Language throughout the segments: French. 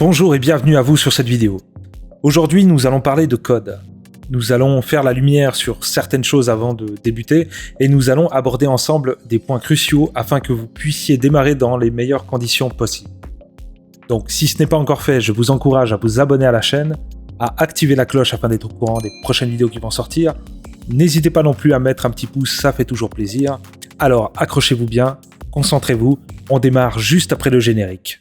Bonjour et bienvenue à vous sur cette vidéo. Aujourd'hui, nous allons parler de code. Nous allons faire la lumière sur certaines choses avant de débuter et nous allons aborder ensemble des points cruciaux afin que vous puissiez démarrer dans les meilleures conditions possibles. Donc, si ce n'est pas encore fait, je vous encourage à vous abonner à la chaîne, à activer la cloche afin d'être au courant des prochaines vidéos qui vont sortir. N'hésitez pas non plus à mettre un petit pouce, ça fait toujours plaisir. Alors, accrochez-vous bien, concentrez-vous, on démarre juste après le générique.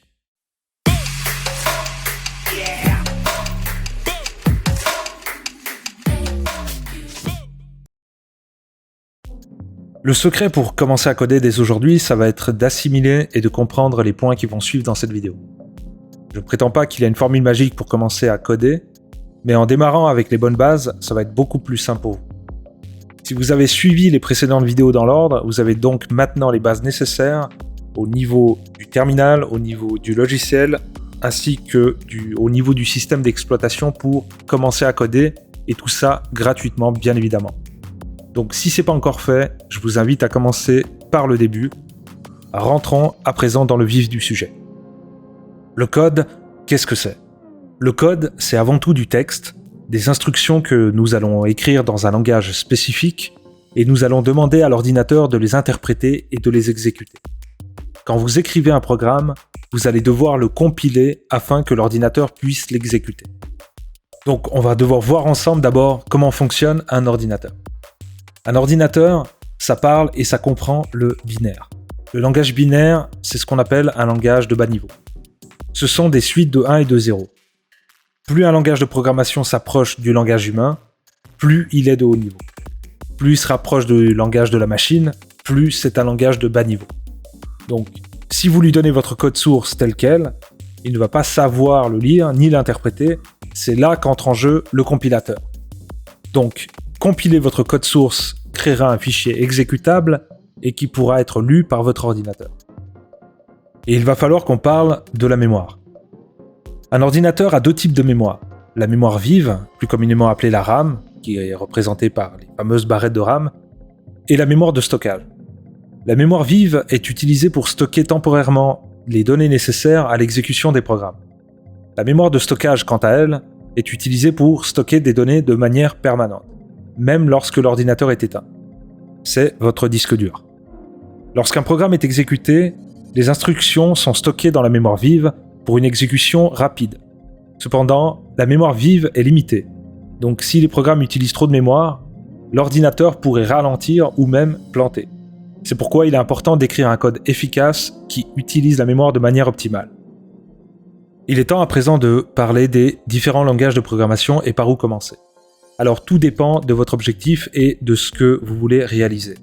Le secret pour commencer à coder dès aujourd'hui, ça va être d'assimiler et de comprendre les points qui vont suivre dans cette vidéo. Je ne prétends pas qu'il y a une formule magique pour commencer à coder, mais en démarrant avec les bonnes bases, ça va être beaucoup plus simple pour vous. Si vous avez suivi les précédentes vidéos dans l'ordre, vous avez donc maintenant les bases nécessaires au niveau du terminal, au niveau du logiciel, ainsi que au niveau du système d'exploitation pour commencer à coder, et tout ça gratuitement, bien évidemment. Donc si ce n'est pas encore fait, je vous invite à commencer par le début. Rentrons à présent dans le vif du sujet. Le code, qu'est-ce que c'est ? Le code, c'est avant tout du texte, des instructions que nous allons écrire dans un langage spécifique et nous allons demander à l'ordinateur de les interpréter et de les exécuter. Quand vous écrivez un programme, vous allez devoir le compiler afin que l'ordinateur puisse l'exécuter. Donc on va devoir voir ensemble d'abord comment fonctionne un ordinateur. Un ordinateur, ça parle et ça comprend le binaire. Le langage binaire, c'est ce qu'on appelle un langage de bas niveau. Ce sont des suites de 1 et de 0. Plus un langage de programmation s'approche du langage humain, plus il est de haut niveau. Plus il se rapproche du langage de la machine, plus c'est un langage de bas niveau. Donc, si vous lui donnez votre code source tel quel, il ne va pas savoir le lire ni l'interpréter, c'est là qu'entre en jeu le compilateur. Donc, compiler votre code source créera un fichier exécutable et qui pourra être lu par votre ordinateur. Et il va falloir qu'on parle de la mémoire. Un ordinateur a deux types de mémoire. La mémoire vive, plus communément appelée la RAM, qui est représentée par les fameuses barrettes de RAM, et la mémoire de stockage. La mémoire vive est utilisée pour stocker temporairement les données nécessaires à l'exécution des programmes. La mémoire de stockage, quant à elle, est utilisée pour stocker des données de manière permanente, même lorsque l'ordinateur est éteint. C'est votre disque dur. Lorsqu'un programme est exécuté, les instructions sont stockées dans la mémoire vive pour une exécution rapide. Cependant, la mémoire vive est limitée. Donc si les programmes utilisent trop de mémoire, l'ordinateur pourrait ralentir ou même planter. C'est pourquoi il est important d'écrire un code efficace qui utilise la mémoire de manière optimale. Il est temps à présent de parler des différents langages de programmation et par où commencer. Alors tout dépend de votre objectif et de ce que vous voulez réaliser.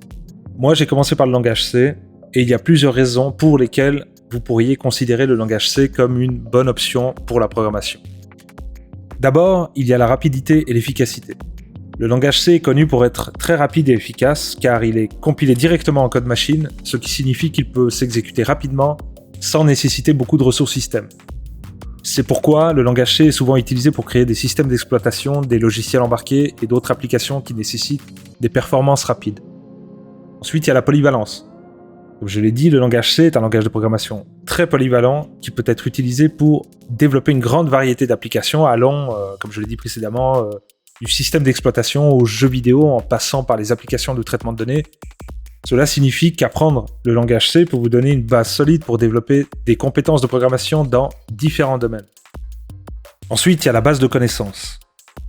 Moi j'ai commencé par le langage C et il y a plusieurs raisons pour lesquelles vous pourriez considérer le langage C comme une bonne option pour la programmation. D'abord, il y a la rapidité et l'efficacité. Le langage C est connu pour être très rapide et efficace car il est compilé directement en code machine, ce qui signifie qu'il peut s'exécuter rapidement sans nécessiter beaucoup de ressources système. C'est pourquoi le langage C est souvent utilisé pour créer des systèmes d'exploitation, des logiciels embarqués et d'autres applications qui nécessitent des performances rapides. Ensuite, il y a la polyvalence. Comme je l'ai dit, le langage C est un langage de programmation très polyvalent qui peut être utilisé pour développer une grande variété d'applications allant, comme je l'ai dit précédemment, du système d'exploitation aux jeux vidéo en passant par les applications de traitement de données. Cela signifie qu'apprendre le langage C peut vous donner une base solide pour développer des compétences de programmation dans différents domaines. Ensuite, il y a la base de connaissances.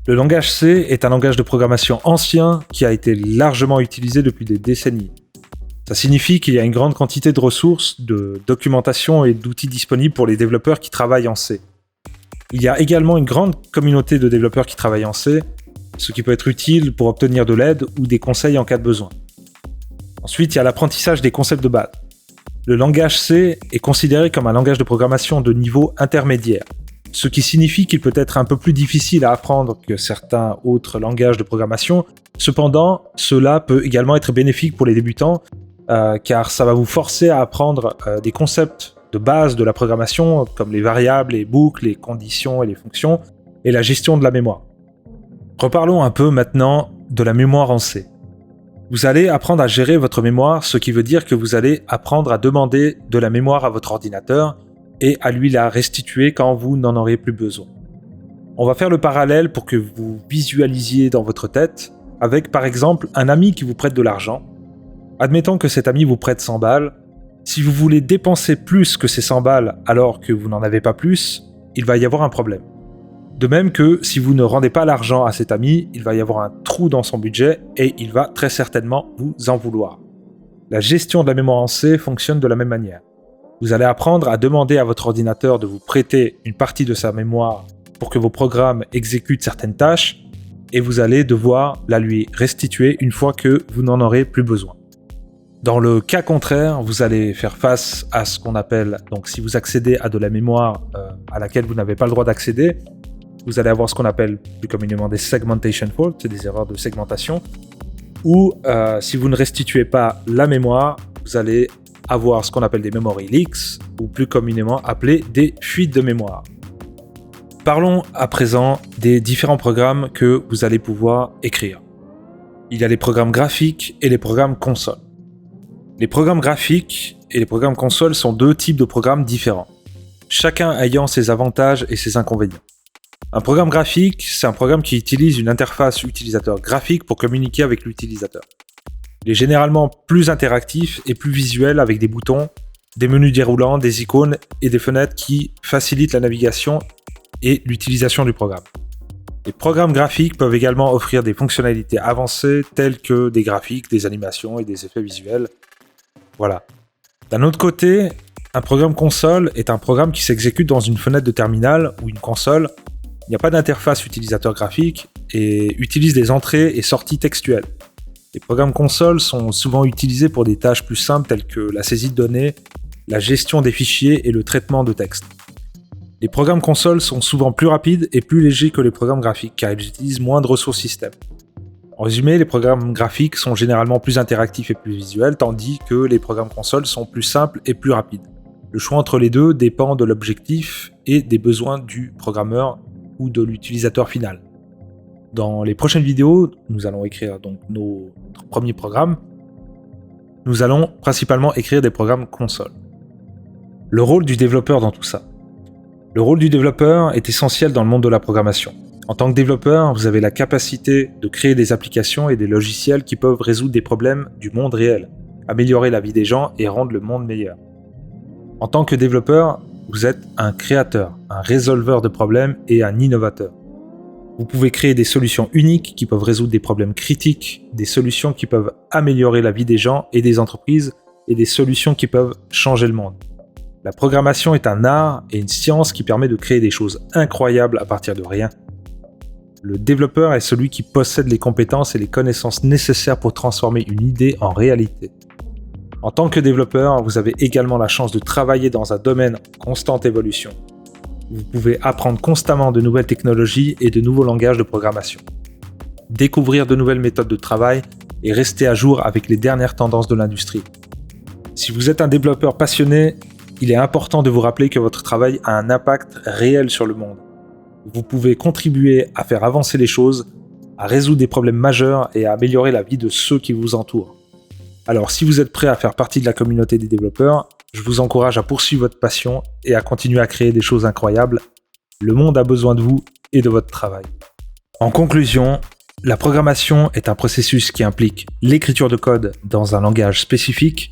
Le langage C est un langage de programmation ancien qui a été largement utilisé depuis des décennies. Ça signifie qu'il y a une grande quantité de ressources, de documentation et d'outils disponibles pour les développeurs qui travaillent en C. Il y a également une grande communauté de développeurs qui travaillent en C, ce qui peut être utile pour obtenir de l'aide ou des conseils en cas de besoin. Ensuite, il y a l'apprentissage des concepts de base. Le langage C est considéré comme un langage de programmation de niveau intermédiaire, ce qui signifie qu'il peut être un peu plus difficile à apprendre que certains autres langages de programmation. Cependant, cela peut également être bénéfique pour les débutants, car ça va vous forcer à apprendre des concepts de base de la programmation, comme les variables, les boucles, les conditions et les fonctions, et la gestion de la mémoire. Reparlons un peu maintenant de la mémoire en C. Vous allez apprendre à gérer votre mémoire, ce qui veut dire que vous allez apprendre à demander de la mémoire à votre ordinateur et à lui la restituer quand vous n'en aurez plus besoin. On va faire le parallèle pour que vous visualisiez dans votre tête avec par exemple un ami qui vous prête de l'argent. Admettons que cet ami vous prête 100 balles. Si vous voulez dépenser plus que ces 100 balles alors que vous n'en avez pas plus, il va y avoir un problème. De même que si vous ne rendez pas l'argent à cet ami, il va y avoir un trou dans son budget et il va très certainement vous en vouloir. La gestion de la mémoire en C fonctionne de la même manière. Vous allez apprendre à demander à votre ordinateur de vous prêter une partie de sa mémoire pour que vos programmes exécutent certaines tâches et vous allez devoir la lui restituer une fois que vous n'en aurez plus besoin. Dans le cas contraire, vous allez faire face à ce qu'on appelle, donc si vous accédez à de la mémoire à laquelle vous n'avez pas le droit d'accéder, vous allez avoir ce qu'on appelle plus communément des segmentation faults, c'est des erreurs de segmentation, ou si vous ne restituez pas la mémoire, vous allez avoir ce qu'on appelle des memory leaks, ou plus communément appelés des fuites de mémoire. Parlons à présent des différents programmes que vous allez pouvoir écrire. Il y a les programmes graphiques et les programmes console. Les programmes graphiques et les programmes console sont deux types de programmes différents, chacun ayant ses avantages et ses inconvénients. Un programme graphique, c'est un programme qui utilise une interface utilisateur graphique pour communiquer avec l'utilisateur. Il est généralement plus interactif et plus visuel avec des boutons, des menus déroulants, des icônes et des fenêtres qui facilitent la navigation et l'utilisation du programme. Les programmes graphiques peuvent également offrir des fonctionnalités avancées telles que des graphiques, des animations et des effets visuels. Voilà. D'un autre côté, un programme console est un programme qui s'exécute dans une fenêtre de terminal ou une console. Il n'y a pas d'interface utilisateur graphique et utilise des entrées et sorties textuelles. Les programmes console sont souvent utilisés pour des tâches plus simples telles que la saisie de données, la gestion des fichiers et le traitement de texte. Les programmes console sont souvent plus rapides et plus légers que les programmes graphiques car ils utilisent moins de ressources système. En résumé, les programmes graphiques sont généralement plus interactifs et plus visuels, tandis que les programmes console sont plus simples et plus rapides. Le choix entre les deux dépend de l'objectif et des besoins du programmeur ou de l'utilisateur final. Dans les prochaines vidéos, nous allons écrire donc nos premiers programmes. Nous allons principalement écrire des programmes console. Le rôle du développeur dans tout ça. Le rôle du développeur est essentiel dans le monde de la programmation. En tant que développeur, vous avez la capacité de créer des applications et des logiciels qui peuvent résoudre des problèmes du monde réel, améliorer la vie des gens et rendre le monde meilleur. En tant que développeur, vous êtes un créateur, un résolveur de problèmes et un innovateur. Vous pouvez créer des solutions uniques qui peuvent résoudre des problèmes critiques, des solutions qui peuvent améliorer la vie des gens et des entreprises et des solutions qui peuvent changer le monde. La programmation est un art et une science qui permet de créer des choses incroyables à partir de rien. Le développeur est celui qui possède les compétences et les connaissances nécessaires pour transformer une idée en réalité. En tant que développeur, vous avez également la chance de travailler dans un domaine en constante évolution. Vous pouvez apprendre constamment de nouvelles technologies et de nouveaux langages de programmation, découvrir de nouvelles méthodes de travail et rester à jour avec les dernières tendances de l'industrie. Si vous êtes un développeur passionné, il est important de vous rappeler que votre travail a un impact réel sur le monde. Vous pouvez contribuer à faire avancer les choses, à résoudre des problèmes majeurs et à améliorer la vie de ceux qui vous entourent. Alors si vous êtes prêt à faire partie de la communauté des développeurs, je vous encourage à poursuivre votre passion et à continuer à créer des choses incroyables. Le monde a besoin de vous et de votre travail. En conclusion, la programmation est un processus qui implique l'écriture de code dans un langage spécifique,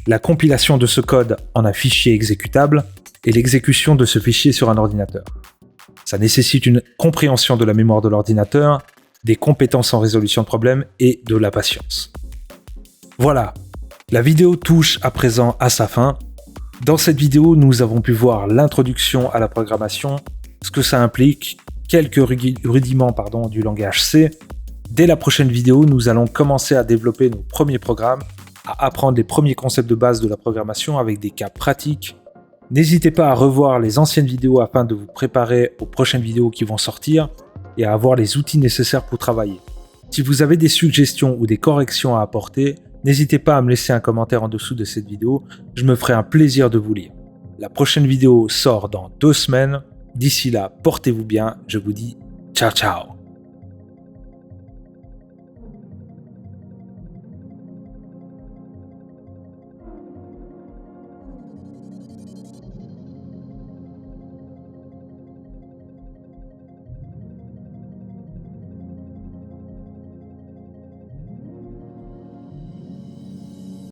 la compilation de ce code en un fichier exécutable et l'exécution de ce fichier sur un ordinateur. Ça nécessite une compréhension de la mémoire de l'ordinateur, des compétences en résolution de problèmes et de la patience. Voilà, la vidéo touche à présent à sa fin. Dans cette vidéo, nous avons pu voir l'introduction à la programmation, ce que ça implique, quelques rudiments du langage C. Dès la prochaine vidéo, nous allons commencer à développer nos premiers programmes, à apprendre les premiers concepts de base de la programmation avec des cas pratiques. N'hésitez pas à revoir les anciennes vidéos afin de vous préparer aux prochaines vidéos qui vont sortir et à avoir les outils nécessaires pour travailler. Si vous avez des suggestions ou des corrections à apporter, n'hésitez pas à me laisser un commentaire en dessous de cette vidéo, je me ferai un plaisir de vous lire. La prochaine vidéo sort dans 2 semaines. D'ici là, portez-vous bien, je vous dis ciao ciao.